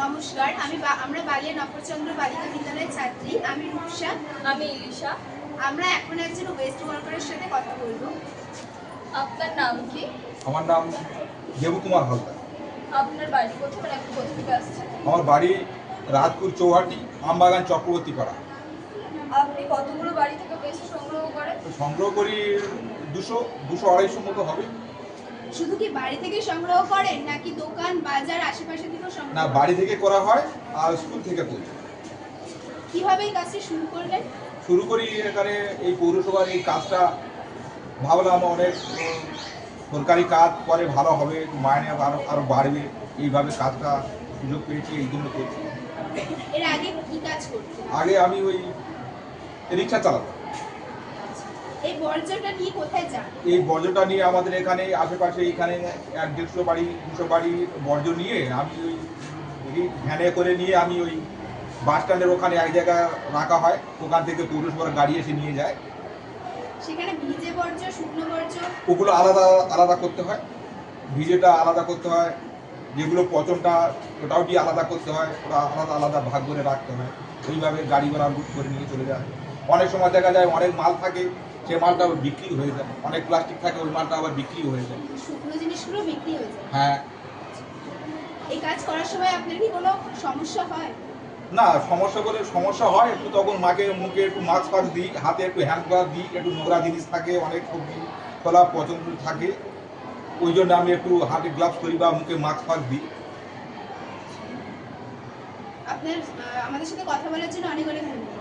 নমস্কার, আমরা বালিয়া নবচন্দ্র বালিকা বিদ্যালয়ের ছাত্রী। আমি রূপসা। আমি ইলিশা। আমরা এখন একজন ওয়েস্ট ওয়ার্কারের সাথে কথা বলবো। আপনার নাম কি? আমার নাম দেবকুমার হালদার। আপনার বাড়ি কোথায়, মানে আপনি কোথা থেকে আসছেন? আমার বাড়ি রাজপুর চৌহাটি, আমবাগান চক্রবর্তী পাড়া। আপনি কতগুলো বাড়ি থেকে ওয়েস্ট সংগ্রহ করেন? সংগ্রহ করি 200-250 মতো হবে। শুধু কি বাড়ি থেকে সংগ্রহ করেন নাকি দোকান বাজার আশেপাশে থেকেও সংগ্রহ না, করেন? বাড়ি থেকে করা হয় আর স্কুল থেকে করি। কিভাবে এই কাজটি শুরু করলেন? শুরু করি এখানে এই পৌরসভার এই কাজটা, ভাবলাম অনেক সরকারি কাজ করে ভালো হবে, মাইনে আরও বাড়বে, এইভাবে কাজটা সুযোগ পেয়েছি, এই জন্য করছি। এর আগে কি কাজ করতেন? আগে আমি ওই রিক্সা চালাতাম। এই বর্জ্যটা নিয়ে কোথায় যান? এই বর্জ্যটা নিয়ে আমাদের এখানে আশেপাশে এখানে 100-150 বাড়ি 200 বাড়ি বর্জ্য নিয়ে আমি ওই ভ্যানে করে নিয়ে আমি ওই বাস স্ট্যান্ডের ওখানে এক জায়গায় রাখা হয়, ওখান থেকে পৌরসভার গাড়ি এসে নিয়ে যায়। সেখানে ভিজে বর্জ্য, শুকনো বর্জ্য ওগুলো আলাদা আলাদা করতে হয়, ভিজেটা আলাদা করতে হয়, যেগুলো পচনটা ওটাও দিয়ে আলাদা করতে হয়, ওটা আলাদা আলাদা ভাগ করে রাখতে হয়। এইভাবে গাড়ি ঘোড়া বুক করে নিয়ে চলে যায়। অনেক সময় দেখা যায় অনেক মাল থাকে, সে মালটা বিক্রি হয়ে যায়, অনেক প্লাস্টিক থাকে, ওই মালটা আবার বিক্রি হয়ে যায়। শুকনো জিনিসগুলো বিক্রি হয়ে যায়। হ্যাঁ। এই কাজ করার সময় আপনার কি কোনো সমস্যা হয়? না, সমস্যা হয় একটু, তখন মুখে একটু মাস্ক ফাস্ক দিই, হাতে একটু হ্যান্ড গ্লাভ দিই, একটু নোংরা জিনিস থাকে, অনেক সবজি খোলা পচন থাকে, ওই জন্য আমি একটু হাতে গ্লাভস করি বা মুখে মাস্ক ফাস্ক দিই। আপনার আমাদের সাথে কথা বলার জন্য অনেক অনেক ধন্যবাদ।